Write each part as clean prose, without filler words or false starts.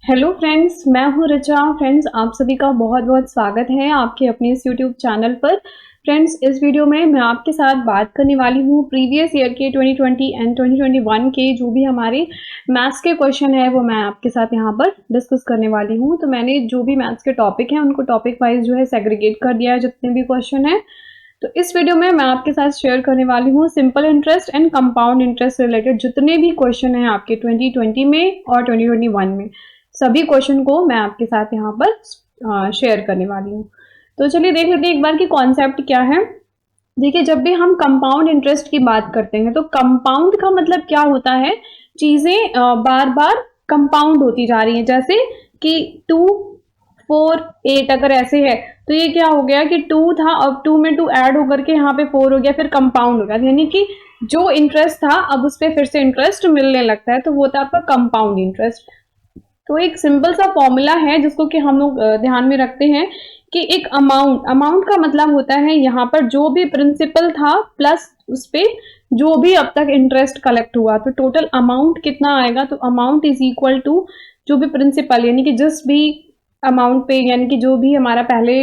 Hello friends, मैं हूँ Richa. Friends, आप सभी का बहुत बहुत स्वागत है आपके अपने इस यूट्यूब चैनल पर। फ्रेंड्स, इस वीडियो में मैं आपके साथ बात करने वाली हूँ प्रीवियस ईयर के 2020 एंड 2021 के जो भी हमारे मैथ्स के क्वेश्चन है वो मैं आपके साथ यहाँ पर डिस्कस करने वाली हूँ। तो मैंने जो भी मैथ्स के टॉपिक हैं उनको टॉपिक वाइज जो है सेग्रीगेट कर दिया है, जितने भी क्वेश्चन है। तो इस वीडियो में मैं आपके साथ शेयर करने वाली हूँ simple interest and compound interest related जितने भी क्वेश्चन हैं आपके 2020 में और 2021 में, सभी क्वेश्चन को मैं आपके साथ यहाँ पर शेयर करने वाली हूँ। तो चलिए देख लेते हैं एक बार कि कॉन्सेप्ट क्या है। देखिए, जब भी हम कंपाउंड इंटरेस्ट की बात करते हैं तो कंपाउंड का मतलब क्या होता है, चीजें बार बार कंपाउंड होती जा रही हैं। जैसे कि 2, 4, 8 अगर ऐसे है तो ये क्या हो गया कि 2 था, अब 2 में 2 ऐड होकर के यहाँ पे 4 हो गया, फिर कंपाउंड हो गया। यानी कि जो इंटरेस्ट था अब उस पर फिर से इंटरेस्ट मिलने लगता है, तो वो होता है आपका कंपाउंड इंटरेस्ट। तो एक सिंपल सा फॉर्मूला है जिसको कि हम लोग ध्यान में रखते हैं कि एक अमाउंट का मतलब होता है यहाँ पर जो भी प्रिंसिपल था प्लस उस पे जो भी अब तक इंटरेस्ट कलेक्ट हुआ, तो टोटल अमाउंट कितना आएगा। तो अमाउंट इज इक्वल टू जो भी प्रिंसिपल, यानी कि जिस भी अमाउंट पे, यानी कि जो भी हमारा पहले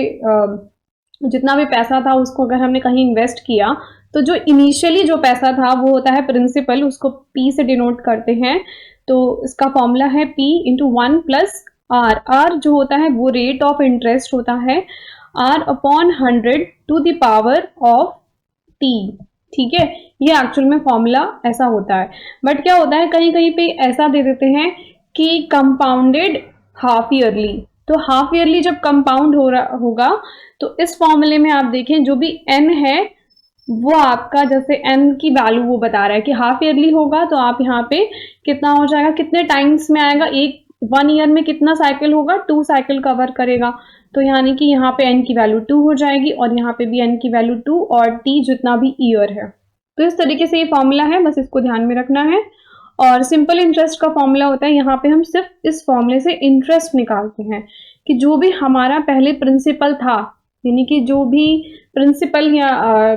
जितना भी पैसा था उसको अगर हमने कहीं इन्वेस्ट किया तो जो इनिशियली जो पैसा था वो होता है प्रिंसिपल, उसको पी से डिनोट करते हैं। तो इसका फॉर्मूला है P into 1 plus R। R जो होता है वो रेट ऑफ इंटरेस्ट होता है, R upon 100 to the power of T। ठीक है, ये एक्चुअल में फॉर्मूला ऐसा होता है। बट क्या होता है, कहीं कहीं पे ऐसा दे देते हैं कि कंपाउंडेड हाफ ईयरली। तो हाफ ईयरली जब कंपाउंड हो रहा होगा तो इस फॉर्मूले में आप देखें जो भी n है वो आपका, जैसे n की वैल्यू वो बता रहा है कि हाफ ईयरली होगा तो आप यहाँ पे कितना हो जाएगा, कितने टाइम्स में आएगा, एक 1 ईयर में कितना साइकिल होगा, 2 साइकिल कवर करेगा। तो यानी कि यहाँ पे n की वैल्यू 2 हो जाएगी और यहाँ पे भी n की वैल्यू 2 और t जितना भी ईयर है। तो इस तरीके से ये फॉर्मूला है, बस इसको ध्यान में रखना है। और सिंपल इंटरेस्ट का फॉर्मूला होता है, यहाँ पे हम सिर्फ इस फॉर्मूले से इंटरेस्ट निकालते हैं कि जो भी हमारा पहले प्रिंसिपल था, यानी कि जो भी प्रिंसिपल या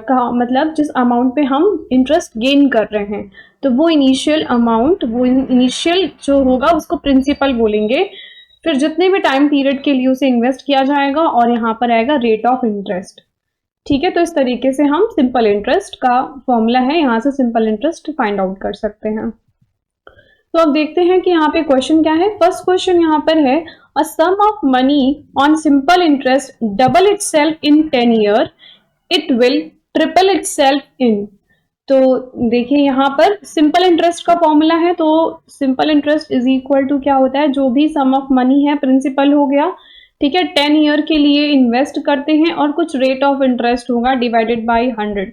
का मतलब जिस अमाउंट पे हम इंटरेस्ट गेन कर रहे हैं, तो वो इनिशियल अमाउंट, वो इनिशियल जो होगा उसको प्रिंसिपल बोलेंगे। फिर जितने भी टाइम पीरियड के लिए उसे इन्वेस्ट किया जाएगा और यहाँ पर आएगा रेट ऑफ इंटरेस्ट। ठीक है, तो इस तरीके से हम सिंपल इंटरेस्ट का फॉर्मूला है, यहाँ से सिंपल इंटरेस्ट फाइंड आउट कर सकते हैं। तो अब देखते हैं कि यहाँ पे क्वेश्चन क्या है। फर्स्ट क्वेश्चन यहाँ पर है, a sum of money on simple interest double itself in 10 year, it will triple itself in. तो देखिए यहाँ पर सिंपल इंटरेस्ट का फॉर्मूला है, तो simple interest is equal to क्या होता है, जो भी सम ऑफ मनी है, प्रिंसिपल हो गया, ठीक है, 10 ईयर के लिए इन्वेस्ट करते हैं और कुछ रेट ऑफ इंटरेस्ट होगा डिवाइडेड बाई 100।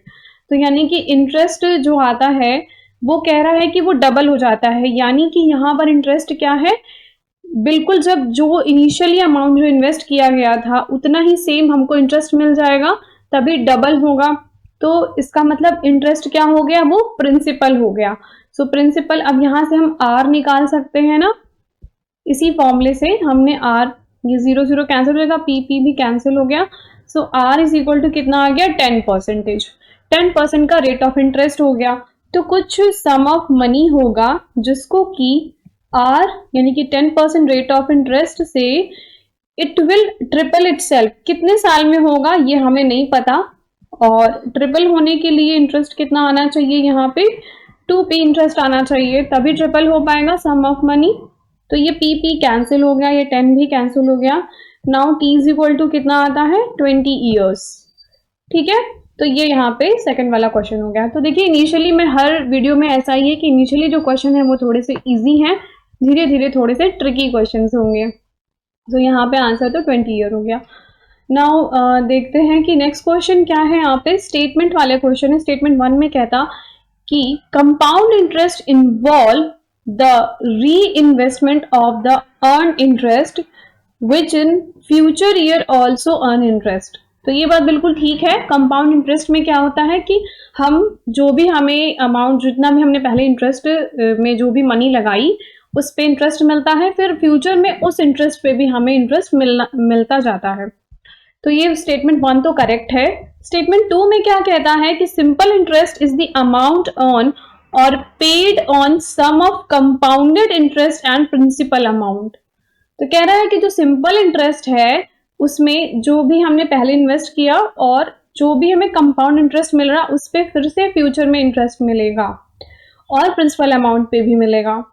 तो यानी कि इंटरेस्ट जो आता है वो कह रहा है कि वो डबल हो जाता है, यानी कि यहाँ पर इंटरेस्ट क्या है, बिल्कुल जब जो इनिशियली अमाउंट जो इन्वेस्ट किया गया था उतना ही सेम हमको इंटरेस्ट मिल जाएगा, तभी डबल होगा। तो इसका मतलब इंटरेस्ट क्या हो गया, वो प्रिंसिपल हो गया। सो प्रिंसिपल, अब यहाँ से हम R निकाल सकते हैं ना, इसी फॉर्मूले से हमने R, ये 0 0 कैंसिल हो जाएगा, P भी कैंसिल हो गया। सो R इज इक्वल टू कितना आ गया, 10%। 10% का रेट ऑफ इंटरेस्ट हो गया। तो कुछ सम ऑफ मनी होगा जिसको कि R यानी कि 10% रेट ऑफ इंटरेस्ट से इट विल ट्रिपल इटसेल्फ, कितने साल में होगा ये हमें नहीं पता। और ट्रिपल होने के लिए इंटरेस्ट कितना आना चाहिए, यहाँ पे 2p इंटरेस्ट आना चाहिए, तभी ट्रिपल हो पाएगा सम ऑफ मनी। तो ये p कैंसिल हो गया, ये 10 भी कैंसिल हो गया। Now t is equal to कितना आता है, 20 ईयर्स। ठीक है, तो ये यहाँ पे सेकंड वाला क्वेश्चन हो गया। तो देखिए इनिशियली में हर वीडियो में ऐसा ही है कि इनिशियली जो क्वेश्चन है वो थोड़े से इजी हैं, धीरे धीरे थोड़े से ट्रिकी क्वेश्चन होंगे। तो यहाँ पे आंसर तो 20 ईयर हो गया। नाउ देखते हैं कि नेक्स्ट क्वेश्चन क्या है। यहाँ पे स्टेटमेंट वाले क्वेश्चन है। स्टेटमेंट 1 में कहता कि कंपाउंड इंटरेस्ट इन्वॉल्व द री investment of the earn interest which in future year also earn interest. तो ये बात बिल्कुल ठीक है। कंपाउंड इंटरेस्ट में क्या होता है कि हम जो भी हमें अमाउंट, जितना भी हमने पहले इंटरेस्ट में जो भी मनी लगाई उस पे इंटरेस्ट मिलता है, फिर फ्यूचर में उस इंटरेस्ट पे भी हमें इंटरेस्ट मिलता जाता है। तो ये स्टेटमेंट 1 तो करेक्ट है। स्टेटमेंट 2 में क्या कहता है कि simple interest is the amount on और paid on sum of compounded interest and principal amount. तो कह रहा है कि जो सिंपल इंटरेस्ट है उसमें जो भी हमने पहले इन्वेस्ट किया और जो भी हमें कंपाउंड इंटरेस्ट मिल रहा उस पर फिर से फ्यूचर में इंटरेस्ट मिलेगा और प्रिंसिपल अमाउंट पे भी मिलेगा।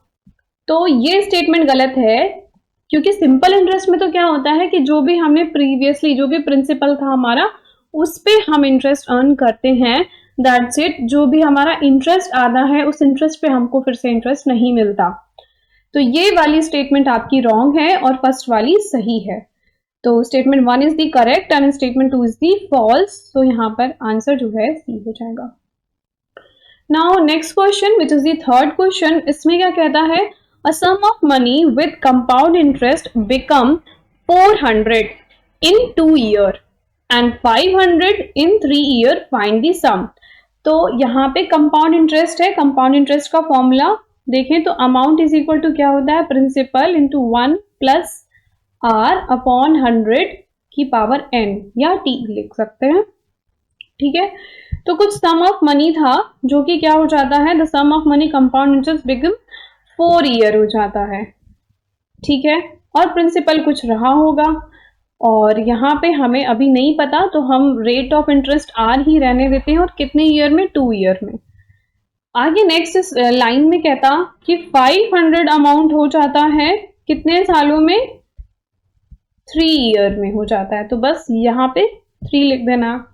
तो ये स्टेटमेंट गलत है, क्योंकि सिंपल इंटरेस्ट में तो क्या होता है कि जो भी हमने प्रीवियसली जो भी प्रिंसिपल था हमारा उस पे हम इंटरेस्ट अर्न करते हैं, दैट्स इट। जो भी हमारा इंटरेस्ट आता है उस इंटरेस्ट पे हमको फिर से इंटरेस्ट नहीं मिलता। तो ये वाली स्टेटमेंट आपकी रॉन्ग है और फर्स्ट वाली सही है। तो statement 1 is the correct and statement 2 is the false. तो यहाँ पर आंसर जो है सी हो जाएगा। Now next question which is the third question, इसमें क्या कहता है, a sum of money with compound interest become 400 in 2 year and 500 in 3 year, find the sum. तो यहाँ पे कंपाउंड इंटरेस्ट है, कंपाउंड इंटरेस्ट का फॉर्मूला देखें तो अमाउंट इज इक्वल टू क्या होता है, principal into 1 plus R upon 100 की पावर n या t लिख सकते हैं। ठीक है, तो कुछ सम ऑफ मनी था जो कि क्या हो जाता है, the sum of money compound interest become 4 year हो जाता है। ठीक है, और प्रिंसिपल कुछ रहा होगा और यहाँ पे हमें अभी नहीं पता, तो हम रेट ऑफ इंटरेस्ट आर ही रहने देते हैं और कितने ईयर में, 2 ईयर में। आगे नेक्स्ट लाइन में कहता कि 500 अमाउंट हो जाता है कितने सालों में, 3 ईयर में हो जाता है। तो बस यहाँ पे 3 लिख देना।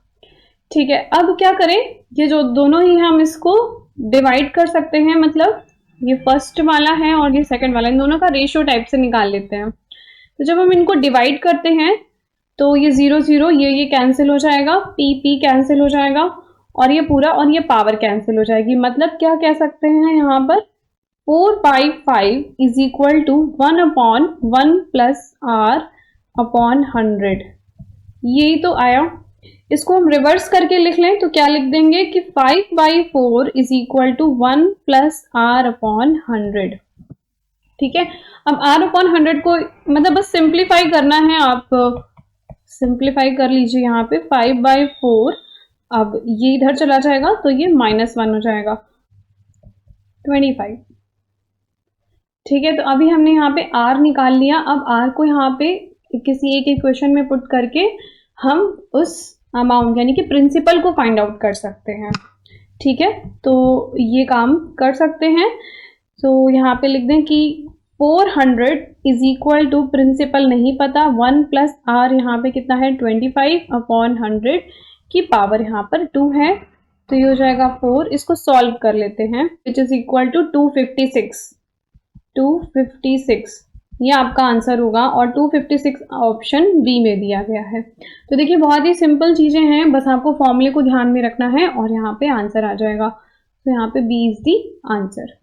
ठीक है, अब क्या करें, ये जो दोनों ही हम इसको डिवाइड कर सकते हैं, मतलब ये फर्स्ट वाला है और ये सेकंड वाला, इन दोनों का रेशियो टाइप से निकाल लेते हैं। तो जब हम इनको डिवाइड करते हैं तो ये 0 0 ये कैंसिल हो जाएगा, p कैंसिल हो जाएगा और ये पूरा और ये पावर कैंसिल हो जाएगी। मतलब क्या कह सकते हैं यहाँ पर, 4/5 is equal to 1/1 plus R upon 100। यही तो आया। इसको हम रिवर्स करके लिख लें तो क्या लिख देंगे कि 5/4 is equal to 1 plus R upon 100। ठीक है, अब आर अपॉन 100 को मतलब बस सिंप्लीफाई करना है, आप सिंप्लीफाई कर लीजिए। यहाँ पे 5/4, अब ये इधर चला जाएगा तो ये -1 हो जाएगा, 25। ठीक है, तो अभी हमने यहाँ पे r निकाल लिया। अब r को यहाँ पे किसी एक इक्वेशन में पुट करके हम उस अमाउंट यानी कि प्रिंसिपल को फाइंड आउट कर सकते हैं। ठीक है, तो ये काम कर सकते हैं। तो यहाँ पे लिख दें कि 400 इज इक्वल टू, प्रिंसिपल नहीं पता, 1 प्लस आर यहाँ पे कितना है 25 अपॉन 100 की पावर यहाँ पर 2 है, तो ये हो जाएगा 4। इसको सॉल्व कर लेते हैं, विच इज इक्वल टू 256 ये आपका आंसर होगा और 256 ऑप्शन बी में दिया गया है। तो देखिए बहुत ही सिंपल चीजें हैं, बस आपको फॉर्मूले को ध्यान में रखना है और यहाँ पे आंसर आ जाएगा। तो यहाँ पे बी इज दी आंसर।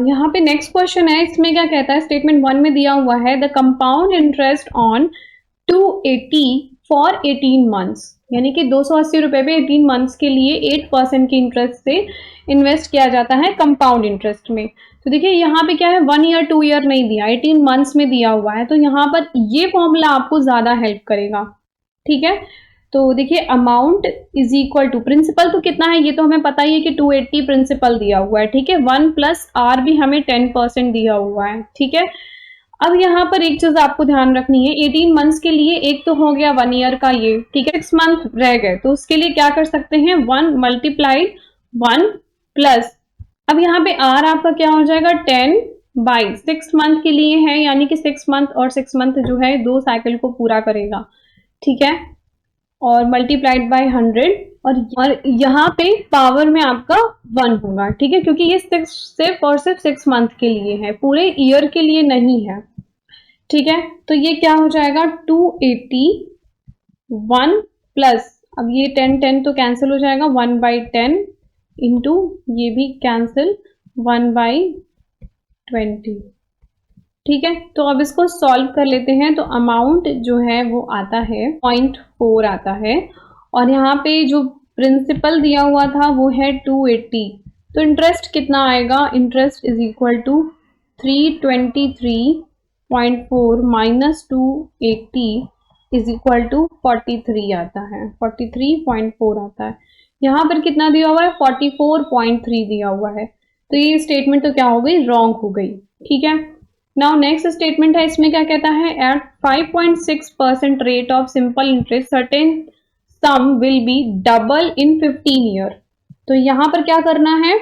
यहाँ पे नेक्स्ट क्वेश्चन है, इसमें क्या कहता है, स्टेटमेंट 1 में दिया हुआ है, the compound interest on 280 for 18 months, यानी कि 280 रुपए पे 18 मंथ्स के लिए 8% के इंटरेस्ट से इन्वेस्ट किया जाता है कंपाउंड इंटरेस्ट में। तो देखिए यहाँ पे क्या है, 1 ईयर 2 ईयर नहीं दिया, 18 मंथ्स में दिया हुआ है। तो यहाँ पर ये फॉर्मूला आपको ज्यादा हेल्प करेगा। ठीक है, तो देखिए amount is equal to, principal तो कितना है ये तो हमें पता ही है कि 280 प्रिंसिपल दिया हुआ है। ठीक है, 1 प्लस आर भी हमें 10% दिया हुआ है। ठीक है, अब यहाँ पर एक चीज आपको ध्यान रखनी है, 18 मंथ्स के लिए एक तो हो गया 1 ईयर का ये, ठीक है, 6 मंथ रह गए, तो उसके लिए क्या कर सकते हैं, 1 मल्टीप्लाइड 1 प्लस, अब यहाँ पे आर आपका क्या हो जाएगा 10/6 मंथ के लिए है, यानी कि 6 मंथ और 6 मंथ जो है 2 साइकिल को पूरा करेगा। ठीक है, और मल्टीप्लाइड बाय 100 और यहाँ पे पावर में आपका 1 होगा। ठीक है, क्योंकि ये सिर्फ और सिर्फ 6 मंथ के लिए है, पूरे ईयर के लिए नहीं है। ठीक है, तो ये क्या हो जाएगा 280 1 प्लस, अब ये 10 तो कैंसिल हो जाएगा, 1/10 इंटू ये भी कैंसिल 1/20। ठीक है, तो अब इसको सॉल्व कर लेते हैं। तो अमाउंट जो है वो आता है 0.4 आता है और यहाँ पे जो प्रिंसिपल दिया हुआ था वो है 280, तो इंटरेस्ट कितना आएगा, interest is equal to 323.4 minus 280 is equal to 43 आता है, 43.4 आता है। यहाँ पर कितना दिया हुआ है 44.3 दिया हुआ है, तो ये स्टेटमेंट तो क्या हो गई, रॉन्ग हो गई। ठीक है, नाउ नेक्स्ट स्टेटमेंट है, इसमें क्या कहता है, at 5.6% rate of simple interest certain sum will be double in 15 year. तो यहाँ पर क्या करना है,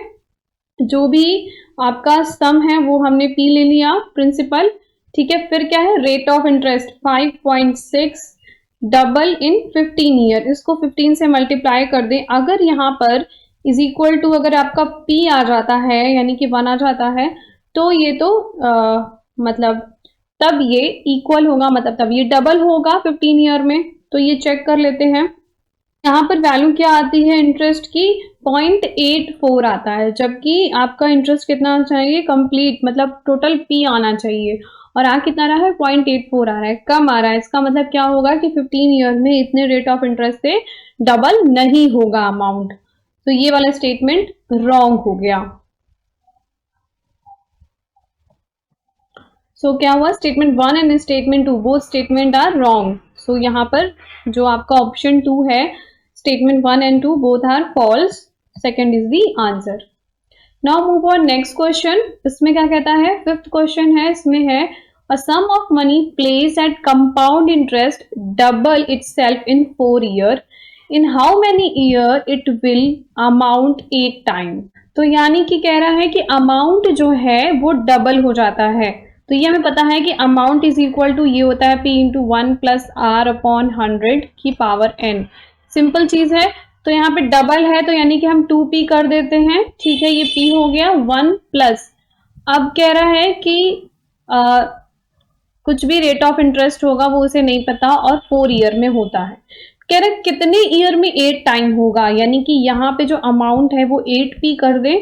जो भी आपका सम है वो हमने पी ले लिया प्रिंसिपल, ठीक है, फिर क्या है, rate of interest 5.6 double in 15 year, इसको 15 से मल्टीप्लाई कर दें। अगर यहाँ पर इज इक्वल टू, अगर आपका पी आ जाता है यानी कि 1 आ जाता है, तो ये तो मतलब तब ये इक्वल होगा, मतलब तब ये डबल होगा 15 ईयर में। तो ये चेक कर लेते हैं, यहाँ पर वैल्यू क्या आती है इंटरेस्ट की, 0.84 आता है, जबकि आपका इंटरेस्ट कितना आना चाहिए, कंप्लीट मतलब टोटल पी आना चाहिए, और आ कितना रहा है, 0.84 आ रहा है, कम आ रहा है। इसका मतलब क्या होगा कि 15 ईयर में इतने रेट ऑफ इंटरेस्ट से डबल नहीं होगा अमाउंट। तो ये वाला स्टेटमेंट रॉन्ग हो गया। सो क्या हुआ, statement 1 and statement 2 both statement are wrong. So यहाँ पर जो आपका ऑप्शन 2 है, statement 1 and 2 both are false, second is the answer. Now move on next question, इसमें क्या कहता है, फिफ्थ क्वेश्चन है, इसमें है a sum of money placed at compound interest double itself in 4 year, in how many year it will amount 8 time। तो यानी कि कह रहा है कि अमाउंट जो है वो डबल हो जाता है। तो ये हमें पता है कि अमाउंट इज इक्वल टू ये होता है p into 1 plus R upon 100 की पावर n, सिंपल चीज है। तो यहाँ पे डबल है तो यानी कि हम 2p कर देते हैं, ठीक है, ये p हो गया 1 प्लस, अब कह रहा है कि कुछ भी रेट ऑफ इंटरेस्ट होगा वो उसे नहीं पता और 4 ईयर में होता है। कह रहे कितने ईयर में 8 टाइम होगा, यानी कि यहाँ पे जो अमाउंट है वो 8p कर दे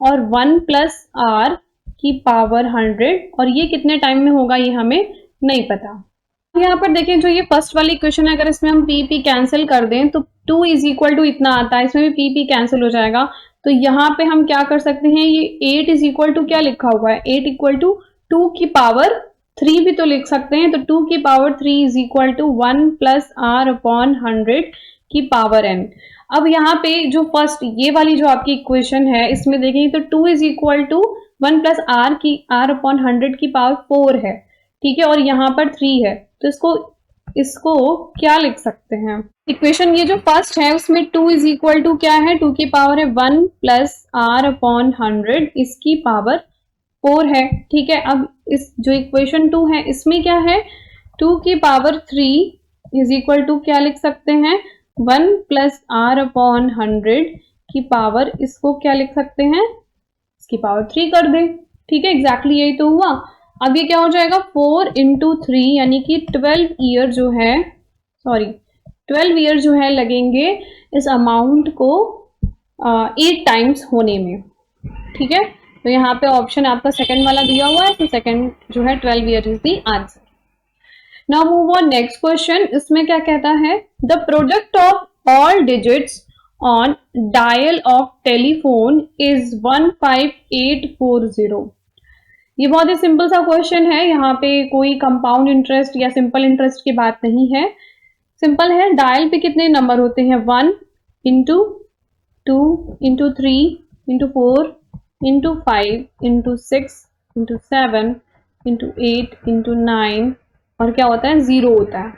और 1 प्लस आर की पावर 100, और ये कितने टाइम में होगा ये हमें नहीं पता। यहाँ पर देखें, जो ये फर्स्ट वाली इक्वेशन है, अगर इसमें हम पी कैंसिल कर दें तो 2 इज इक्वल टू इतना आता है, इसमें भी पी कैंसिल हो जाएगा। तो यहाँ पे हम क्या कर सकते हैं, ये 8 इज इक्वल टू क्या लिखा हुआ है, 8 इक्वल टू 2 की पावर 3 भी तो लिख सकते हैं। तो 2 की power 3 is equal to 1 plus R upon 100 की पावर n। अब यहाँ पे जो फर्स्ट ये वाली जो आपकी इक्वेशन है, इसमें देखेंगे तो 2 is equal to 1 plus R की आर अपॉन 100 की पावर 4 है, ठीक है, और यहाँ पर 3 है। तो इसको क्या लिख सकते हैं, इक्वेशन ये जो फर्स्ट है उसमें 2 इज इक्वल टू क्या है, 2 की पावर है 1 प्लस आर अपॉन 100, इसकी पावर 4 है, ठीक है। अब इस जो इक्वेशन 2 है इसमें क्या है, 2 की पावर 3 इज इक्वल टू क्या लिख सकते हैं, 1 प्लस आर अपॉन 100 की पावर, इसको क्या लिख सकते हैं, इसकी पावर 3 कर दे, ठीक है, एग्जैक्टली यही तो हुआ। अब ये क्या हो जाएगा, 4 इंटू 3 यानी कि 12 ईयर जो है, 12 ईयर जो है लगेंगे इस अमाउंट को 8 टाइम्स होने में, ठीक है। तो यहाँ पे ऑप्शन आपका सेकंड वाला दिया हुआ है, तो सेकंड जो है 12 year is the answer. Now move on next question, इसमें क्या कहता है, the product of all digits on dial of telephone is 15840। ये बहुत ही सिंपल सा क्वेश्चन है, यहाँ पे कोई कंपाउंड इंटरेस्ट या सिंपल इंटरेस्ट की बात नहीं है, सिंपल है। डायल पे कितने नंबर होते हैं, 1 into 2 into 3 into 4 into 5 into 6 into 7 into 8 into 9, और क्या होता है, 0 होता है।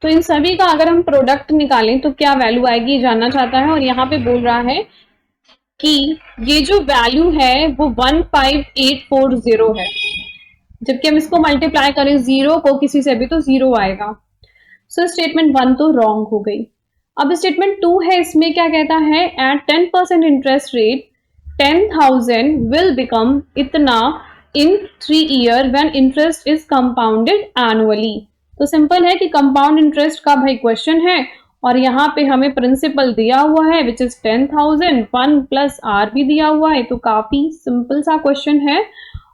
तो इन सभी का अगर हम प्रोडक्ट निकालें तो क्या वैल्यू आएगी जानना चाहता है, और यहाँ पे बोल रहा है कि ये जो वैल्यू है वो 15840 है, जबकि हम इसको मल्टीप्लाई करें 0 को किसी से भी तो 0 आएगा। सो स्टेटमेंट 1 तो रॉन्ग हो गई। अब स्टेटमेंट 2 है, इसमें क्या कहता है, at 10% interest rate 10,000 will become इतना in 3 year when interest is compounded annually. तो सिंपल है कि कंपाउंड इंटरेस्ट का भाई क्वेश्चन है, और यहाँ पे हमें प्रिंसिपल दिया हुआ है विच इज 10,000, 1 प्लस आर भी दिया हुआ है, तो काफी सिंपल सा क्वेश्चन है।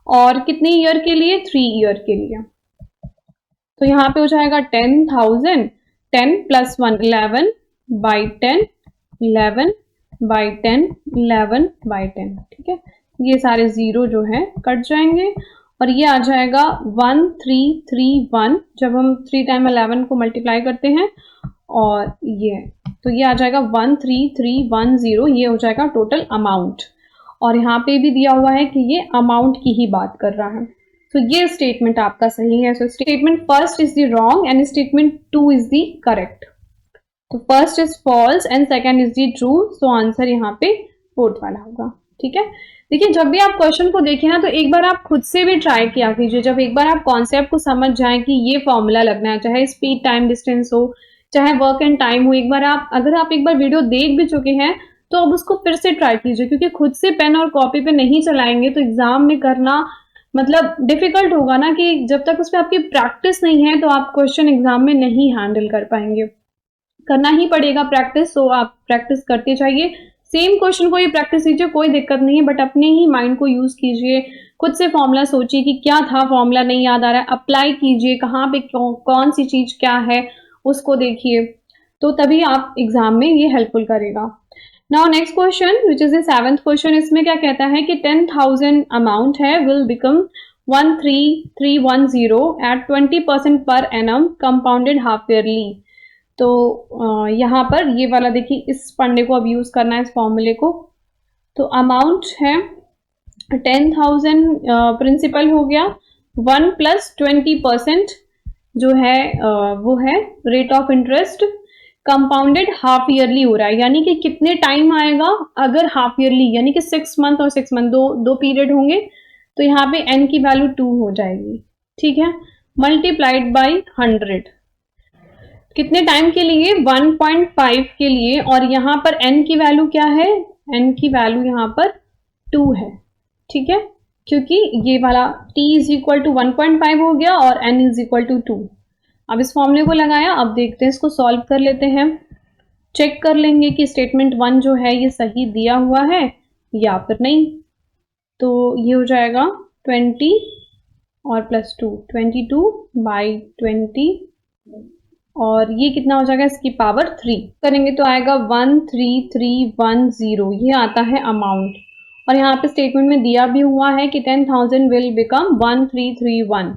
और कितने ईयर के लिए, 3 ईयर के लिए। तो यहाँ पे हो जाएगा 10,000, 10 प्लस 1 11 बाई 10, 11 बाई 10, 11 बाई 10, ठीक है। ये सारे 0 जो है कट जाएंगे, और ये आ जाएगा 1331, जब हम 3 टाइम 11 को मल्टीप्लाई करते हैं, और ये तो ये आ जाएगा 13310, ये हो जाएगा टोटल अमाउंट। और यहाँ पे भी दिया हुआ है कि ये अमाउंट की ही बात कर रहा है। तो ये स्टेटमेंट आपका सही है। So statement first is the wrong and statement 2 is the correct. तो first is false and second is the true. So answer यहाँ पे फोर्थ वाला होगा। ठीक है, देखिए जब भी आप क्वेश्चन को देखें ना तो एक बार आप खुद से भी ट्राई किया कीजिए। जब एक बार आप कॉन्सेप्ट को समझ जाएं कि ये फॉर्मूला लगना है, चाहे स्पीड टाइम डिस्टेंस हो, चाहे वर्क एंड टाइम हो, एक बार आप अगर आप एक बार वीडियो देख भी चुके हैं तो अब उसको फिर से ट्राई कीजिए, क्योंकि खुद से पेन और कॉपी पे नहीं चलाएंगे तो एग्जाम में करना मतलब डिफिकल्ट होगा ना, कि जब तक उस पर आपकी प्रैक्टिस नहीं है तो आप क्वेश्चन एग्जाम में नहीं हैंडल कर पाएंगे। करना ही पड़ेगा प्रैक्टिस, तो आप प्रैक्टिस करते जाइए। सेम क्वेश्चन को ये प्रैक्टिस कीजिए, कोई दिक्कत नहीं है, बट अपने ही माइंड को यूज कीजिए। खुद से फॉर्मूला सोचिए कि क्या था, फॉर्मूला नहीं याद आ रहा है, अप्लाई कीजिए, कहाँ पे कौन सी चीज क्या है उसको देखिए, तो तभी आप एग्जाम में ये हेल्पफुल करेगा। Now next question which is the 7th question. इसमें क्या कहता है कि 10,000 अमाउंट है will become 13,310 eight 20% per annum compounded half yearly. तो यहाँ पर ये वाला देखिए, इस फंडे को अब यूज करना है, इस फॉर्मूले को। तो अमाउंट है 10,000, प्रिंसिपल हो गया, 1 + 20% जो है वो है rate of interest, compounded half yearly हो रहा है, यानी कि कितने टाइम आएगा अगर हाफ ईयरली, यानी कि 6 मंथ और 6 मंथ दो पीरियड होंगे, तो यहाँ पे n की वैल्यू 2 हो जाएगी। ठीक है, मल्टीप्लाइड बाई 100, कितने टाइम के लिए, 1.5 के लिए, और यहाँ पर n की वैल्यू क्या है, n की वैल्यू यहाँ पर 2 है। ठीक है, क्योंकि ये वाला t = 1.5 हो गया और n = 2। अब इस फॉर्मूले को लगाया, अब देखते हैं इसको सॉल्व कर लेते हैं, चेक कर लेंगे कि स्टेटमेंट 1 जो है ये सही दिया हुआ है या फिर नहीं। तो ये हो जाएगा 20 और +2, 22/20, और ये कितना हो जाएगा, इसकी पावर 3 करेंगे तो आएगा 13310, ये आता है अमाउंट। और यहाँ पे स्टेटमेंट में दिया भी हुआ है कि 10,000 विल बिकम 1331,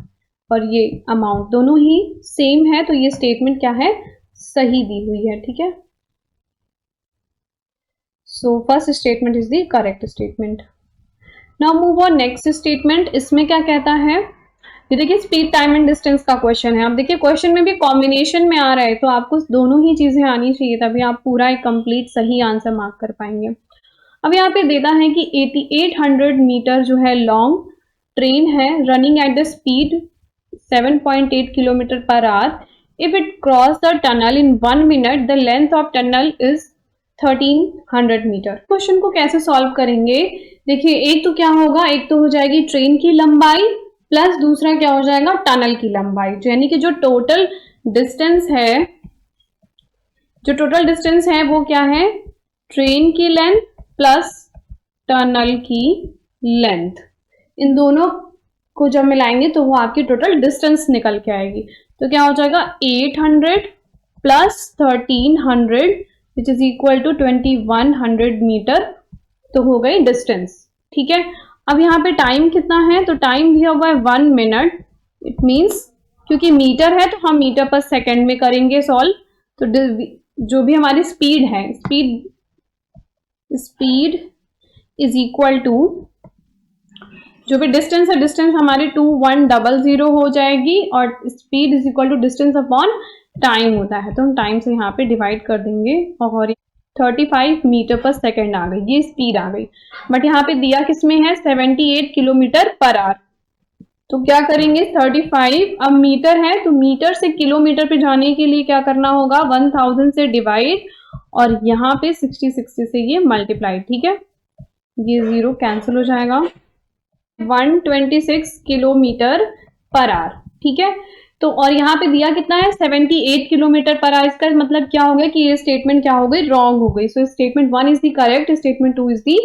और ये अमाउंट दोनों ही सेम है, तो ये स्टेटमेंट क्या है, सही दी हुई है। ठीक है, so first statement is the correct statement. Now move on next statement. इसमें क्या कहता है, ये देखिए स्पीड टाइम एंड डिस्टेंस का क्वेश्चन है। अब देखिए क्वेश्चन में भी कॉम्बिनेशन में आ रहा है, तो आपको दोनों ही चीजें आनी चाहिए, तभी आप पूरा एक कंप्लीट सही आंसर मार्क कर पाएंगे। अब यहाँ पे देता है कि 8800 मीटर जो है लॉन्ग ट्रेन है, running at the speed 7.8 kilometre पर hour, if it cross the tunnel in 1 minute the length of tunnel is 1300 metre. Question को कैसे सॉल्व करेंगे, देखिए एक तो क्या होगा, एक तो हो जाएगी ट्रेन की लंबाई प्लस दूसरा क्या हो जाएगा, टनल की लंबाई, यानी कि जो टोटल डिस्टेंस है वो क्या है, ट्रेन की लेंथ प्लस टनल की लेंथ, इन दोनों को जब मिलाएंगे तो वो आपकी टोटल डिस्टेंस निकल के आएगी। तो क्या हो जाएगा, 800 + 1300 which is equal to 2100 metre, तो हो गई डिस्टेंस। ठीक है, अब यहाँ पे टाइम कितना है, तो टाइम दिया हुआ है 1 मिनट, इट मीन्स क्योंकि मीटर है तो हम मीटर पर सेकेंड में करेंगे सॉल्व। तो जो भी हमारी स्पीड है, स्पीड इज इक्वल टू जो भी डिस्टेंस है, डिस्टेंस हमारी 2100 हो जाएगी, और speed is equal to distance upon time होता है, तो हम टाइम से यहाँ पे डिवाइड कर देंगे, और 35 मीटर पर सेकेंड आ गई, ये स्पीड आ गई। बट यहाँ पे दिया किसमें है, 78 किलोमीटर पर आवर। तो क्या करेंगे, 35, अब मीटर है तो मीटर से किलोमीटर पे जाने के लिए क्या करना होगा, 1000 से डिवाइड, और यहाँ पे 60 से ये मल्टीप्लाई। ठीक है, ये 0 कैंसिल हो जाएगा, 126 किलोमीटर पर आवर। ठीक है, तो और यहाँ पे दिया कितना है, 78 किलोमीटर पर आवर। इसका मतलब क्या हो गया कि ये स्टेटमेंट क्या हो गई, रॉन्ग हो गई। So statement 1 is the correct, statement 2 is the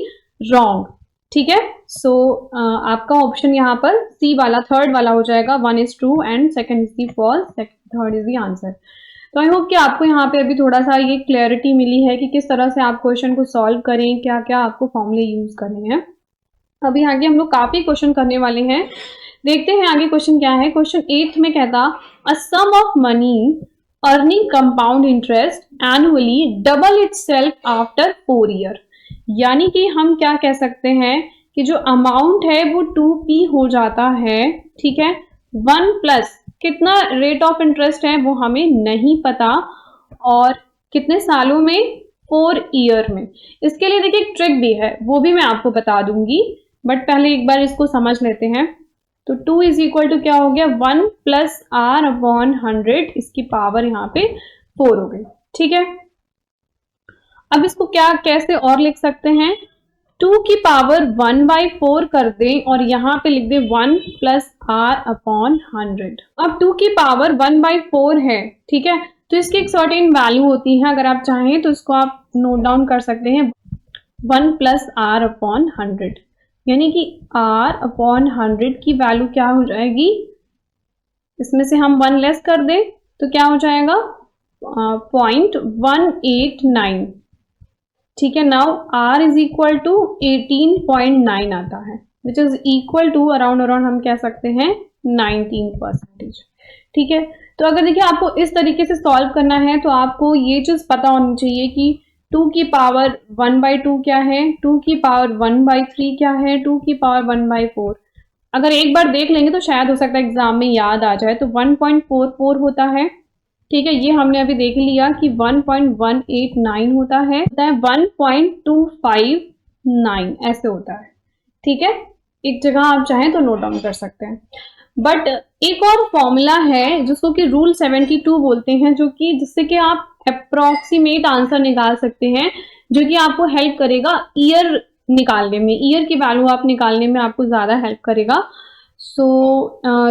wrong. ठीक है, सो आपका ऑप्शन यहाँ पर सी वाला, थर्ड वाला हो जाएगा, 1 is true and second is the false, third is the answer. तो आई होप कि आपको यहाँ पे अभी थोड़ा सा ये क्लैरिटी मिली है कि किस तरह से आप क्वेश्चन को सॉल्व करें, क्या क्या आपको फॉर्मूले यूज करने हैं। अभी आगे हम लोग काफी क्वेश्चन करने वाले हैं, देखते हैं आगे क्वेश्चन क्या है। क्वेश्चन 8 में कहता, a sum of money earning compound interest annually double itself after 4 year. यानी कि हम क्या कह सकते हैं कि जो अमाउंट है वो 2p हो जाता है, ठीक है। 1 प्लस कितना रेट ऑफ इंटरेस्ट है वो हमें नहीं पता, और कितने सालों में, 4 ईयर में। इसके लिए देखिए एक ट्रिक भी है, वो भी मैं आपको बता दूंगी, बट पहले एक बार इसको समझ लेते हैं। तो 2 इज इक्वल टू क्या हो गया, 1 प्लस आर अपॉन 100, इसकी पावर यहाँ पे 4 हो गई, ठीक है। अब इसको क्या कैसे और लिख सकते हैं, 2 की पावर 1/4 कर दें और यहाँ पे लिख दें 1 प्लस आर अपॉन 100। अब 2 की पावर 1/4 है, ठीक है, तो इसकी एक सर्टेन वैल्यू होती है, अगर आप चाहें तो इसको आप नोट डाउन कर सकते हैं, 1 प्लस आर अपॉन 100, यानी कि r अपॉन 100 की वैल्यू क्या हो जाएगी, इसमें से हम 1 लेस कर दें तो क्या हो जाएगा, 0.189, ठीक है। Now r is equal to 18.9 आता है, which is equal to around हम कह सकते हैं 19%, ठीक है। तो अगर देखिए आपको इस तरीके से सॉल्व करना है तो आपको ये चीज पता होनी चाहिए कि 2 की पावर 1/2 क्या है, 2 की पावर 1/3 क्या है, 2 की पावर 1/4। अगर एक बार देख लेंगे तो शायद हो सकता है एग्जाम में याद आ जाए। तो 1.44 होता है, ठीक है, ये हमने अभी देख लिया कि 1.189 होता है 1.259 ऐसे होता है, ठीक है। एक जगह आप चाहें तो नोट डाउन कर सकते हैं। बट एक और फॉर्मूला है जिसको कि रूल 72 बोलते हैं, जो कि जिससे कि आप अप्रोक्सीमेट आंसर निकाल सकते हैं, जो कि आपको हेल्प करेगा ईयर निकालने में, ईयर की वैल्यू आप निकालने में आपको ज्यादा हेल्प करेगा। सो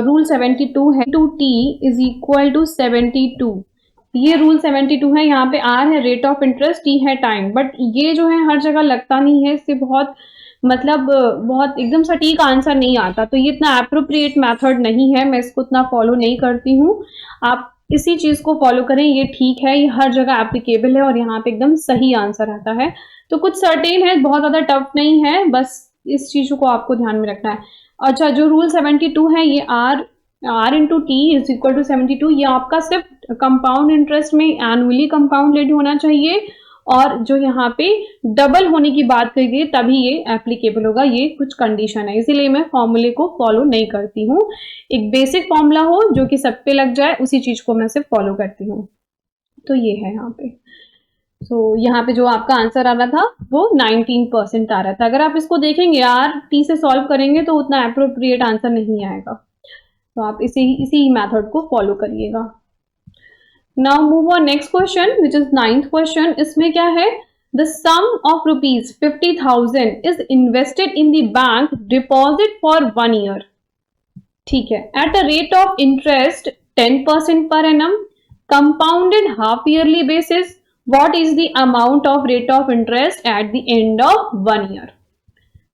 रूल 72 है 2t इज इक्वल टू 72, ये रूल 72 है। यहाँ पे r है रेट ऑफ इंटरेस्ट, t है टाइम, बट ये जो है हर जगह लगता नहीं है, इससे बहुत मतलब बहुत एकदम सटीक आंसर नहीं आता, तो ये इतना एप्रोप्रिएट मेथड नहीं है, मैं इसको इतना फॉलो नहीं करती हूँ। आप इसी चीज को फॉलो करें, ये ठीक है, ये हर जगह एप्लीकेबल है और यहाँ पे एकदम सही आंसर आता है। तो कुछ सर्टेन है, बहुत ज्यादा टफ नहीं है, बस इस चीज को आपको ध्यान में रखना है। अच्छा, जो रूल 72 है ये r into T is equal to 72, ये आपका सिर्फ कंपाउंड इंटरेस्ट में एनुअली कंपाउंडेड होना चाहिए, और जो यहाँ पे डबल होने की बात कही गई तभी ये एप्लीकेबल होगा, ये कुछ कंडीशन है, इसीलिए मैं फॉर्मूले को फॉलो नहीं करती हूँ। एक बेसिक फॉर्मूला हो जो कि सब पे लग जाए, उसी चीज को मैं सिर्फ फॉलो करती हूँ। तो ये है यहाँ पे। यहाँ पे जो आपका आंसर आ रहा था वो 19% आ रहा था। अगर आप इसको देखेंगे यार टी से सॉल्व करेंगे तो उतना अप्रोप्रिएट आंसर नहीं आएगा, तो आप इसी मेथड को फॉलो करिएगा। Now move on next question, which is 9th question. इसमें क्या है, the sum of rupees 50,000 is invested in the bank deposit for 1 year, ठीक है, at a rate of interest 10% per annum, compounded half yearly basis. What is the amount of rate of interest at the end of 1 year?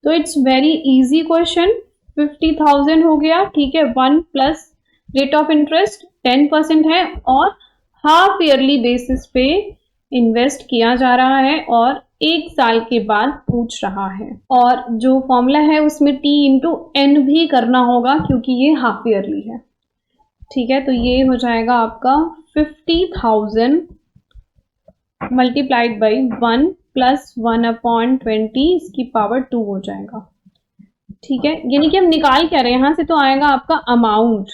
तो it's very easy question, 50,000 हो गया, ठीक है, 1 plus rate of interest 10% है और half yearly basis पे invest किया जा रहा है और 1 साल के बाद पूछ रहा है, और जो फॉर्मूला है उसमें t इंटू एन भी करना होगा क्योंकि ये हाफ ईयरली है, ठीक है। तो ये हो जाएगा आपका 50,000 मल्टीप्लाइड बाई 1 प्लस 1/20, इसकी पावर 2 हो जाएगा, ठीक है। यानी कि हम निकाल क्या रहे हैं, यहां से तो आएगा आपका अमाउंट,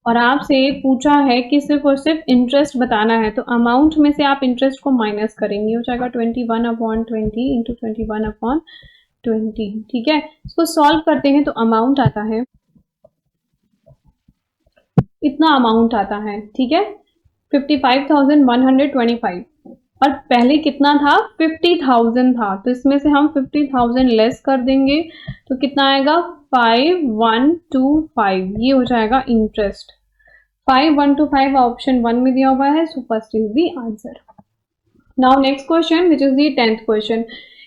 और आपसे पूछा है कि सिर्फ और सिर्फ इंटरेस्ट बताना है, तो अमाउंट में से आप इंटरेस्ट को माइनस करेंगे, हो जाएगा 21/20 इंटू 21/20, ठीक है। इसको सॉल्व करते हैं तो अमाउंट आता है, इतना अमाउंट आता है, ठीक है, 55,125, और पहले कितना था, 50,000 था, तो इसमें से हम 50,000 लेस कर देंगे तो कितना आएगा, 5125, ये हो जाएगा इंटरेस्ट। 5125 ऑप्शन 1 में दिया हुआ है, so first is the answer. Now next question which is the 10th question.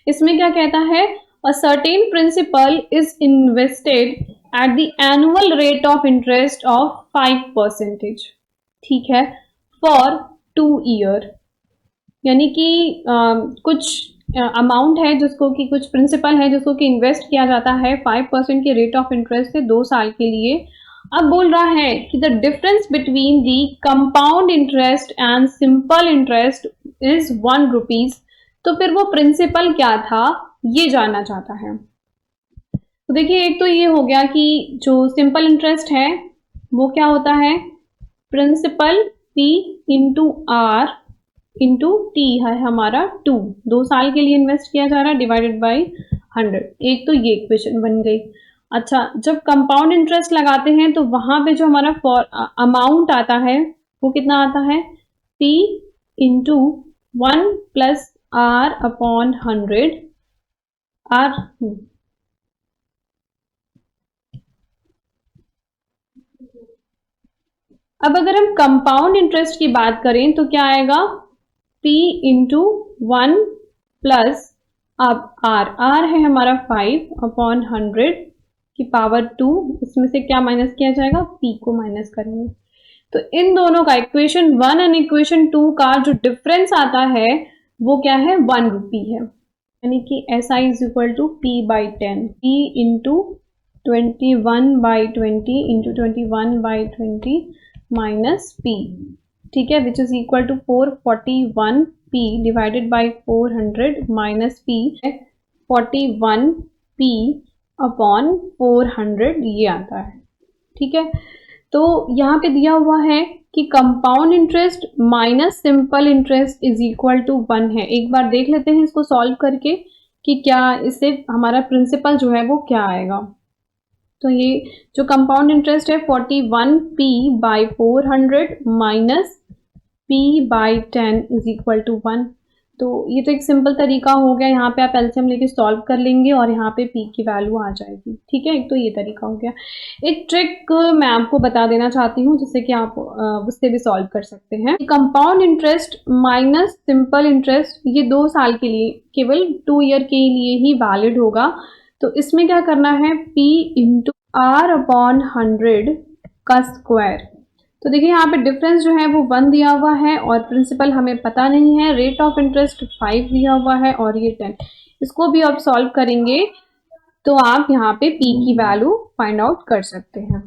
इसमें क्या कहता है, a certain principal is invested at the annual rate of interest of 5%, ठीक है, फॉर 2 ईयर, यानी कि कुछ अमाउंट है जिसको कि कुछ प्रिंसिपल है जिसको कि इन्वेस्ट किया जाता है 5% के रेट ऑफ इंटरेस्ट से 2 साल के लिए। अब बोल रहा है कि the difference between the compound interest and simple interest is 1 rupees, तो फिर वो प्रिंसिपल क्या था ये जानना चाहता है। तो देखिए, एक तो ये हो गया कि जो सिंपल इंटरेस्ट है वो क्या होता है, principal P into R into T है हमारा 2 साल के लिए इन्वेस्ट किया जा रहा है डिवाइडेड बाई 100। एक तो ये इक्वेशन बन गई। अच्छा, जब कंपाउंड इंटरेस्ट लगाते हैं तो वहां पे जो हमारा अमाउंट आता है वो कितना आता है, P into 1 plus R upon 100 R. अब अगर हम कंपाउंड इंटरेस्ट की बात करें तो क्या आएगा, P इंटू 1 प्लस अब आर है हमारा 5 अपॉन 100 की पावर 2, इसमें से क्या माइनस किया जाएगा, P को माइनस करेंगे। तो इन दोनों का इक्वेशन 1 और इक्वेशन 2 का जो डिफरेंस आता है वो क्या है, 1 रुपी है। यानी कि SI is equal to P/10, P into 21/20 into 21/20 minus P, ठीक है, which is equal to 441 P divided by 400 minus P 41 P upon 400 ये आता है। ठीक है, तो यहाँ पे दिया हुआ है कि compound interest minus simple interest is equal to 1 है। एक बार देख लेते हैं इसको सॉल्व करके कि क्या इससे हमारा प्रिंसिपल जो है वो क्या आएगा। तो ये जो कंपाउंड इंटरेस्ट है 41P by 400 minus P/10 is equal to 1। तो ये तो एक सिंपल तरीका हो गया, यहाँ पे आप एलसीएम लेके सॉल्व कर लेंगे और यहाँ पे P की वैल्यू आ जाएगी। ठीक है, एक तो ये तरीका हो गया। एक ट्रिक मैं आपको बता देना चाहती हूँ जिससे कि आप उससे भी सॉल्व कर सकते हैं। Compound interest minus simple interest ये 2 साल के लिए, केवल 2 ईयर के लिए ही वैलिड होगा। तो इसमें क्या करना है, P इंटू आर अपॉन 100 का स्क्वायर। तो देखिए यहाँ पे डिफरेंस जो है वो 1 दिया हुआ है और प्रिंसिपल हमें पता नहीं है, रेट ऑफ इंटरेस्ट 5 दिया हुआ है और ये 10। इसको भी आप सॉल्व करेंगे तो आप यहाँ पे P की वैल्यू फाइंड आउट कर सकते हैं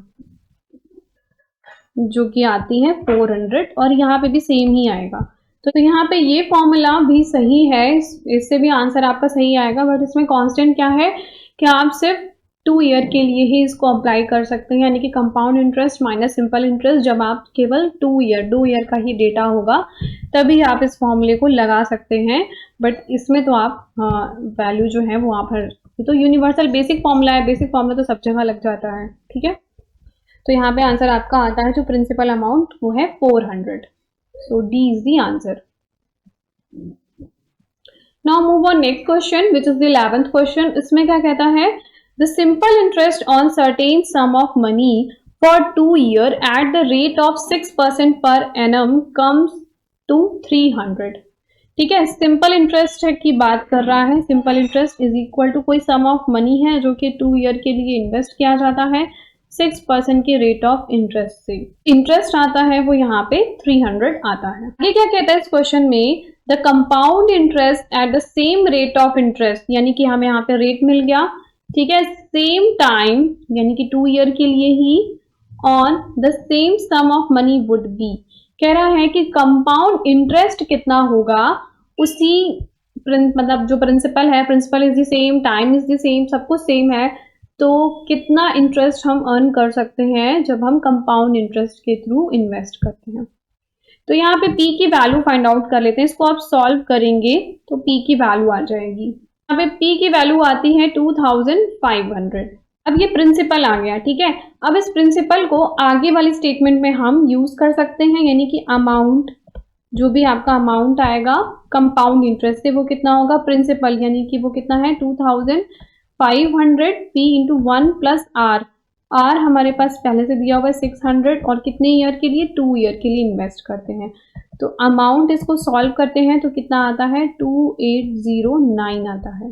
जो कि आती है 400 और यहाँ पे भी सेम ही आएगा। तो यहाँ पे ये फॉर्मूला भी सही है, इससे भी आंसर आपका सही आएगा, बट इसमें कांस्टेंट क्या है कि आप सिर्फ 2 ईयर के लिए ही इसको अप्लाई कर सकते हैं, यानी कि compound interest minus simple interest जब आप केवल 2 ईयर का ही डेटा होगा तभी आप इस फॉर्मूले को लगा सकते हैं। बट इसमें तो आप वैल्यू जो है वो आप तो यूनिवर्सल बेसिक फॉर्मूला है, बेसिक फॉर्मूला तो सब जगह लग जाता है। ठीक है, तो यहाँ पे आंसर आपका आता है जो प्रिंसिपल अमाउंट वो है 400। So D is the answer. Now move on next question which is the 11th question. इसमें क्या कहता है, the simple interest on certain sum of money for 2 years at the rate of 6% per annum comes to 300। ठीक है, simple interest की बात कर रहा है। Simple interest is equal to कोई सम ऑफ मनी है जो कि 2 ईयर के लिए इन्वेस्ट किया जाता है 6% के रेट ऑफ इंटरेस्ट से। इंटरेस्ट आता है वो यहाँ पे 300 आता है। आगे क्या कहता है इस क्वेश्चन में, the compound interest at the same rate of interest, यानी कि हमें यहाँ पे रेट मिल गया, ठीक है, सेम टाइम यानी कि 2 ईयर के लिए ही, on the same sum of money would be. कह रहा है कि कंपाउंड इंटरेस्ट कितना होगा उसी मतलब जो प्रिंसिपल है, principal is the same, time is the same, सब कुछ सेम है, तो कितना इंटरेस्ट हम अर्न कर सकते हैं जब हम कंपाउंड इंटरेस्ट के थ्रू इन्वेस्ट करते हैं। तो यहाँ पे P की वैल्यू फाइंड आउट कर लेते हैं। इसको आप सॉल्व करेंगे तो P की वैल्यू आ जाएगी। यहाँ पे P की वैल्यू आती है 2500। अब ये प्रिंसिपल आ गया। ठीक है, अब इस प्रिंसिपल को आगे वाली स्टेटमेंट में हम यूज कर सकते हैं, यानी कि अमाउंट, जो भी आपका अमाउंट आएगा कंपाउंड इंटरेस्ट से वो कितना होगा, प्रिंसिपल यानी कि वो कितना है 2500 P into 1 plus R. R हमारे पास पहले से दिया हुआ है 600 और कितने ईयर के लिए, 2 ईयर के लिए इन्वेस्ट करते हैं। तो अमाउंट इसको सॉल्व करते हैं तो कितना आता है 2809 आता है।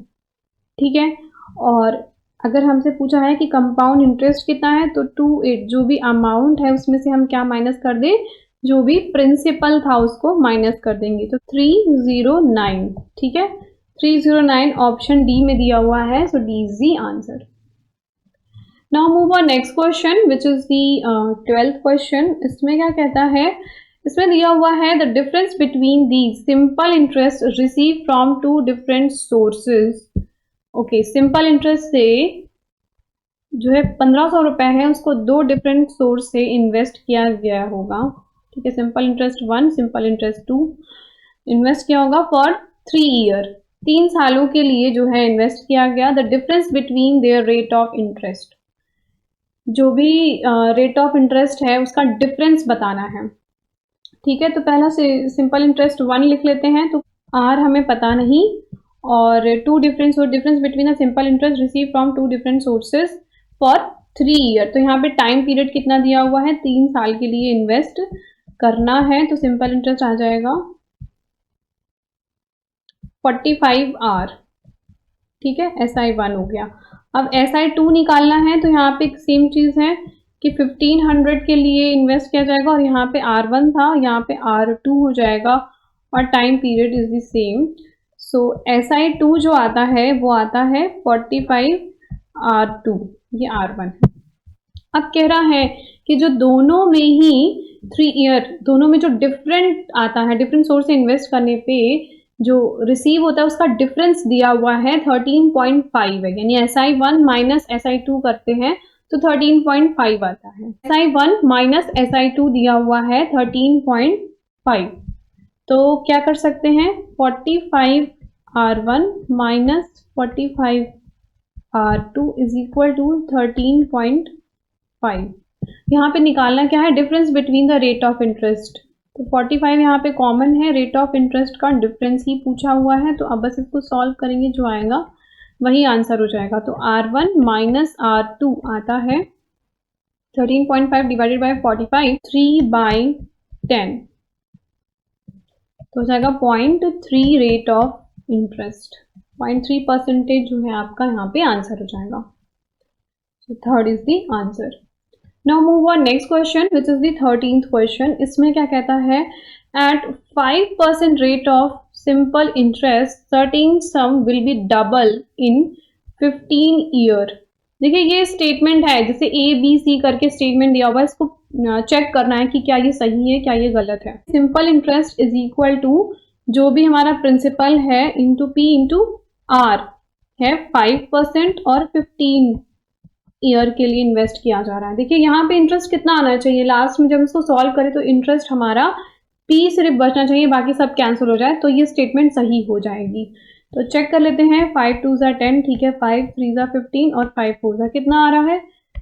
ठीक है, और अगर हमसे पूछा है कि कंपाउंड इंटरेस्ट कितना है तो 28 जो भी अमाउंट है उसमें से हम क्या माइनस कर दें, जो भी प्रिंसिपल था उसको माइनस कर देंगे, तो 309। ठीक है, 309 ऑप्शन डी में दिया हुआ है, so D is the answer. Now move on next question which is the 12th question. इसमें क्या कहता है, इसमें दिया हुआ है the difference between the simple interest receive from two different sources. Okay, simple interest से जो है 1500 रुपए है उसको दो डिफरेंट सोर्स से इन्वेस्ट किया गया होगा। ठीक है, simple interest 1, simple interest 2 invest किया होगा फॉर 3 ईयर, 3 सालों के लिए जो है इन्वेस्ट किया गया। The difference between their rate of interest, जो भी रेट ऑफ इंटरेस्ट है उसका डिफरेंस बताना है। ठीक है, तो पहला से सिंपल इंटरेस्ट 1 लिख लेते हैं, तो आर हमें पता नहीं, और to difference between the simple interest receive from two different sources for 3 year. तो यहाँ पे टाइम पीरियड कितना दिया हुआ है, 3 साल के लिए इन्वेस्ट करना है, तो सिंपल इंटरेस्ट आ जाएगा 45 आर। ठीक है, SI1 हो गया। अब SI2 निकालना है, तो यहाँ पे सेम चीज है कि 1500 के लिए इन्वेस्ट किया जाएगा, और यहाँ पे R1 था, यहाँ पे R2 हो जाएगा, और time period is the same. So SI2 जो आता है वो आता है 45 R2, ये R1 है। अब कह रहा है कि जो दोनों में ही 3 ईयर, दोनों में जो डिफरेंट आता है, डिफरेंट सोर्स से इन्वेस्ट करने पे जो रिसीव होता है उसका डिफरेंस दिया हुआ है 13.5 है, यानी SI1 माइनस SI2 करते हैं तो 13.5 आता है। SI1 माइनस SI2 दिया हुआ है 13.5, तो क्या कर सकते हैं, 45 R1 minus 45 R2 is equal to 13.5। यहाँ पे निकालना क्या है, difference between the rate of interest. तो 45 यहाँ पे कॉमन है, रेट ऑफ इंटरेस्ट का डिफरेंस ही पूछा हुआ है, तो अब बस इसको सॉल्व करेंगे, जो आएगा वही आंसर हो जाएगा। तो R1 माइनस R2 आता है 13.5 डिवाइडेड बाय 45, 3/10, तो हो जाएगा 0.3 रेट ऑफ इंटरेस्ट, 0.3% जो है आपका यहाँ पे आंसर हो जाएगा। So third is the answer. Now move on next question, which is the 13th question. इसमें क्या कहता है, at 5% rate of simple interest, certain sum will be double in 15 year. देखिए ये स्टेटमेंट है, जैसे ABC करके स्टेटमेंट दिया हुआ है, इसको चेक करना है कि क्या ये सही है, क्या ये गलत है। Simple interest is equal to जो भी हमारा प्रिंसिपल है इंटू P इंटू R है 5% और 15 ईयर के लिए इन्वेस्ट किया जा रहा है। देखिए यहाँ पे इंटरेस्ट कितना आना चाहिए, लास्ट में जब इसको सॉल्व करें तो इंटरेस्ट हमारा P सिर्फ बचना चाहिए, बाकी सब कैंसिल हो जाए, तो ये स्टेटमेंट सही हो जाएगी। तो चेक कर लेते हैं, 5 2 10, ठीक है, 5 3 15 और 5 4 कितना आ रहा है,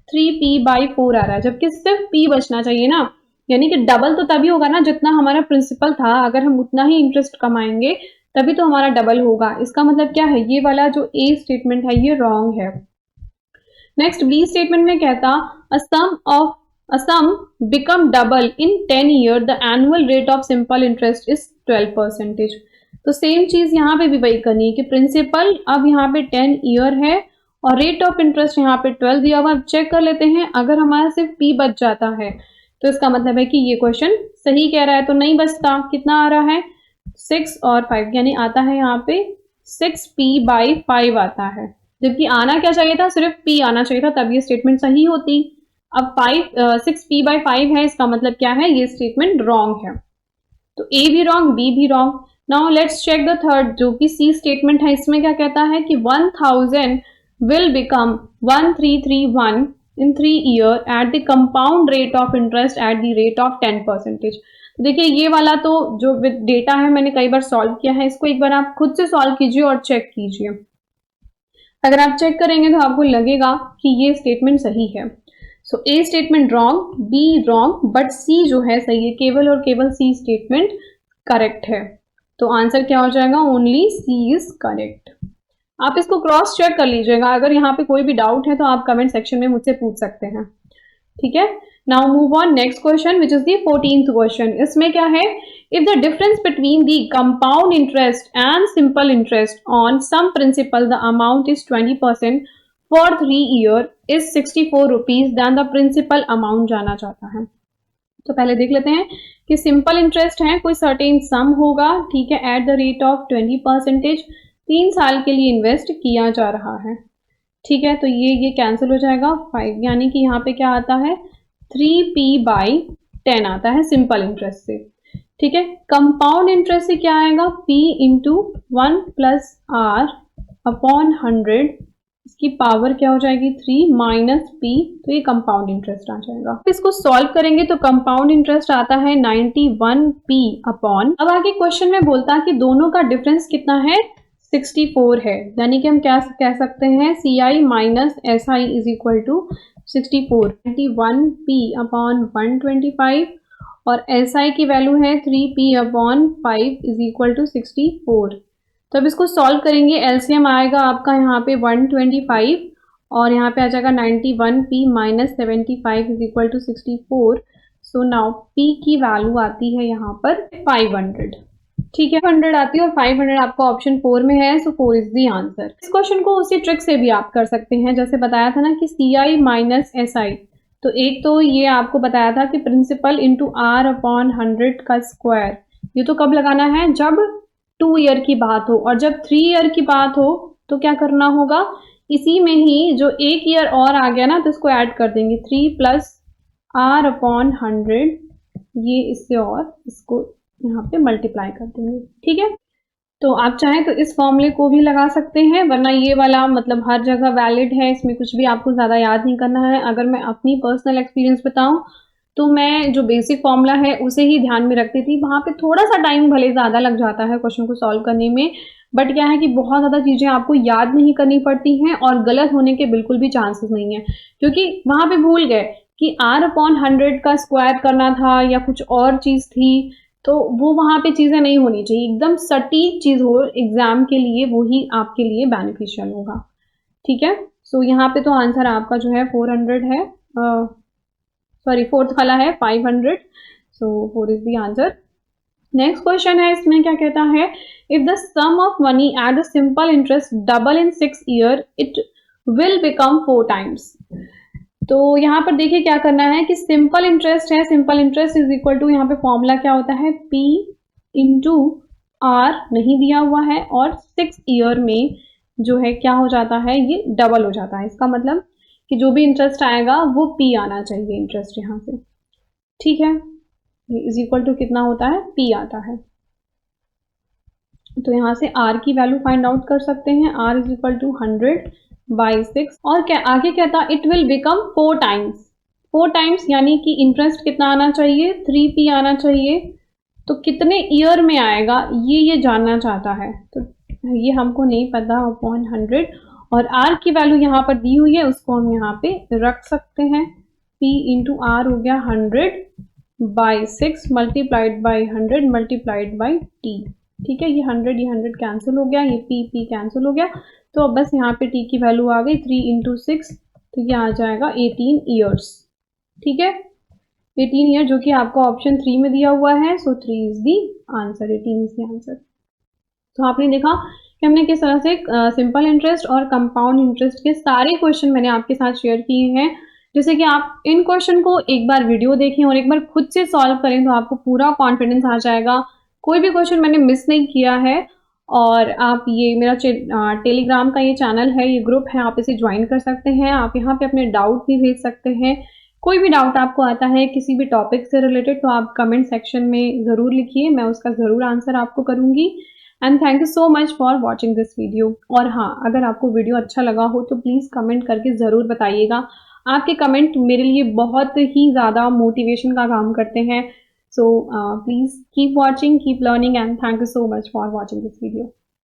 3P/4 आ रहा है, जबकि सिर्फ P बचना चाहिए ना, यानी कि डबल तो तभी होगा ना जितना हमारा प्रिंसिपल था, अगर हम उतना ही इंटरेस्ट कमाएंगे तभी तो हमारा डबल होगा। इसका मतलब क्या है, ये वाला जो A स्टेटमेंट है ये रॉन्ग है। नेक्स्ट बी स्टेटमेंट में कहता a sum become double in 10 year, the annual rate of simple interest is 12%। तो सेम चीज यहाँ पे भी वही करनी है कि प्रिंसिपल अब यहाँ पे 10 ईयर है और रेट ऑफ इंटरेस्ट यहाँ पे 12 दिया हुआ। चेक कर लेते हैं, अगर हमारा सिर्फ P बच जाता है तो इसका मतलब है कि ये क्वेश्चन सही कह रहा है, तो नहीं बचता। कितना आ रहा है, 6 और 5, यानी आता है यहाँ पे 6P/5 आता है, जबकि आना क्या चाहिए था, सिर्फ P आना चाहिए था, तब ये स्टेटमेंट सही होती। अब 6P/5 है, इसका मतलब क्या है, ये स्टेटमेंट रॉन्ग है, तो A भी रॉन्ग, B भी wrong. Now let's check the third, जो कि C स्टेटमेंट है। इसमें क्या कहता है कि 1000 will become 1331 in 3 year at the compound rate of interest at the rate of 10%। देखिए ये वाला तो जो विद डेटा है मैंने कई बार सॉल्व किया है, इसको एक बार आप खुद से सॉल्व कीजिए और चेक कीजिए। अगर आप चेक करेंगे तो आपको लगेगा कि ये स्टेटमेंट सही है। सो A statement wrong, B wrong, but C जो है सही है, केवल और केवल C स्टेटमेंट करेक्ट है। तो आंसर क्या हो जाएगा, ओनली C इज करेक्ट। आप इसको क्रॉस चेक कर लीजिएगा, अगर यहाँ पे कोई भी डाउट है तो आप कमेंट सेक्शन में मुझसे पूछ सकते हैं, ठीक है। Now move on next question, which is the 14th question. इसमें क्या है, if the difference between the compound interest and simple interest on some principal the amount is 20% for 3 year is 64 rupees, then the principal amount जाना चाहता है। तो पहले देख लेते हैं कि सिंपल इंटरेस्ट है, कोई सर्टेन सम होगा, ठीक है, एट द रेट ऑफ 20%, 3 साल के लिए इन्वेस्ट किया जा रहा है, ठीक है। तो ये कैंसिल हो जाएगा 5, यानी कि यहाँ पे क्या आता है 3P/5 10 आता है सिंपल इंटरेस्ट से। ठीक है, कंपाउंड इंटरेस्ट से क्या आएगा, P into 1 plus R upon 100, इसकी पावर क्या हो जाएगी 3 माइनस P, तो ये कंपाउंड इंटरेस्ट आ जाएगा। इसको सॉल्व करेंगे तो कंपाउंड इंटरेस्ट आता है 91P अपॉन, अब आगे क्वेश्चन में बोलता है कि दोनों का डिफरेंस कितना है, 64 है, यानी कि हम क्या कह सकते हैं, CI minus SI is equal to 64, 91P upon 125 और SI की वैल्यू है 3P upon 5 is equal to 64। तो अब इसको सॉल्व करेंगे, एलसीएम आएगा आपका यहाँ पे 125 और यहाँ पे आ जाएगा 91P minus 75 is equal to 64। So now P की वैल्यू आती है यहाँ पर 500। ठीक है, 100 आती है और 500 आपका ऑप्शन 4 में है, सो 4 इज द आंसर। इस क्वेश्चन को उसी ट्रिक से भी आप कर सकते हैं, जैसे बताया था ना कि CI माइनस SI, तो एक तो ये आपको बताया था कि प्रिंसिपल इंटू R अपॉन 100 का स्क्वायर, ये तो कब लगाना है, जब 2 ईयर की बात हो, और जब 3 ईयर की बात हो तो क्या करना होगा, इसी में ही जो 1 ईयर और आ गया ना तो इसको ऐड कर देंगे, 3 प्लस R अपॉन 100, ये इससे और इसको यहाँ पे मल्टीप्लाई कर देंगे। ठीक है, तो आप चाहें तो इस फॉर्मूले को भी लगा सकते हैं, वरना ये वाला मतलब हर जगह वैलिड है, इसमें कुछ भी आपको ज़्यादा याद नहीं करना है। अगर मैं अपनी पर्सनल एक्सपीरियंस बताऊं तो मैं जो बेसिक फॉर्मूला है उसे ही ध्यान में रखती थी, वहाँ पे थोड़ा सा टाइम भले ज़्यादा लग जाता है क्वेश्चन को सॉल्व करने में, बट क्या है कि बहुत ज़्यादा चीज़ें आपको याद नहीं करनी पड़ती हैं और गलत होने के बिल्कुल भी चांसेस नहीं है, क्योंकि वहाँ पे भूल गए कि R अपॉन 100 का स्क्वायर करना था या कुछ और चीज़ थी, तो वो वहाँ पे चीज़ें नहीं होनी चाहिए, एकदम सटीक चीज़ हो एग्जाम के लिए, वो ही आपके लिए बेनिफिशियल होगा। ठीक है, सो यहाँ पे तो आंसर आपका जो है 400 है, सॉरी फोर्थ वाला है 500, so 4 is the answer. Next question है, इसमें क्या कहता है, if the sum of money at a simple interest double in 6 year it will become 4 times. तो यहाँ पर देखिए क्या करना है कि सिंपल इंटरेस्ट है, simple interest is equal to, यहाँ पे फॉर्मूला क्या होता है, P इंटू R नहीं दिया हुआ है, और 6 ईयर में जो है क्या हो जाता है, ये डबल हो जाता है, इसका मतलब कि जो भी इंटरेस्ट आएगा वो P आना चाहिए इंटरेस्ट यहाँ से। ठीक है, ये इज इक्वल टू कितना होता है, P आता है, तो यहाँ से R की वैल्यू फाइंड आउट कर सकते हैं, R इज इक्वल टू 100/6, और क्या आगे क्या था, it will become 4 times, 4 times यानी कि इंटरेस्ट कितना आना चाहिए, 3P आना चाहिए, तो कितने ईयर में आएगा ये जानना चाहता है, तो ये हमको नहीं पता, अपॉन 100, और R की वैल्यू यहाँ पर दी हुई है, उसको हम यहाँ पे रख सकते हैं, P इंटू R हो गया 100/6 multiplied by 100 multiplied by T। ठीक है, ये 100 कैंसिल हो गया, ये P कैंसिल हो गया, तो अब बस यहाँ पे T की वैल्यू आ गई 3 इंटू 6, तो ये आ जाएगा 18 ईयर्स। ठीक है, 18 ईयर जो कि आपको ऑप्शन 3 में दिया हुआ है, सो 3 is the answer, 18 is the answer. तो आपने देखा कि हमने किस तरह से सिंपल इंटरेस्ट और कंपाउंड इंटरेस्ट के सारे क्वेश्चन मैंने आपके साथ शेयर किए हैं, जैसे कि आप इन क्वेश्चन को एक बार वीडियो देखें और एक बार खुद से सॉल्व करें तो आपको पूरा कॉन्फिडेंस आ जाएगा, कोई भी क्वेश्चन मैंने मिस नहीं किया है। और आप ये मेरा टेलीग्राम का ये चैनल है, ये ग्रुप है, आप इसे ज्वाइन कर सकते हैं, आप यहाँ पे अपने डाउट भी भेज सकते हैं, कोई भी डाउट आपको आता है किसी भी टॉपिक से रिलेटेड तो आप कमेंट सेक्शन में ज़रूर लिखिए, मैं उसका ज़रूर आंसर आपको करूँगी। And thank you so much for watching this video. और हाँ, अगर आपको वीडियो अच्छा लगा हो तो प्लीज़ कमेंट करके ज़रूर बताइएगा, आपके कमेंट मेरे लिए बहुत ही ज़्यादा मोटिवेशन का काम करते हैं। So please keep watching, keep learning, and thank you so much for watching this video.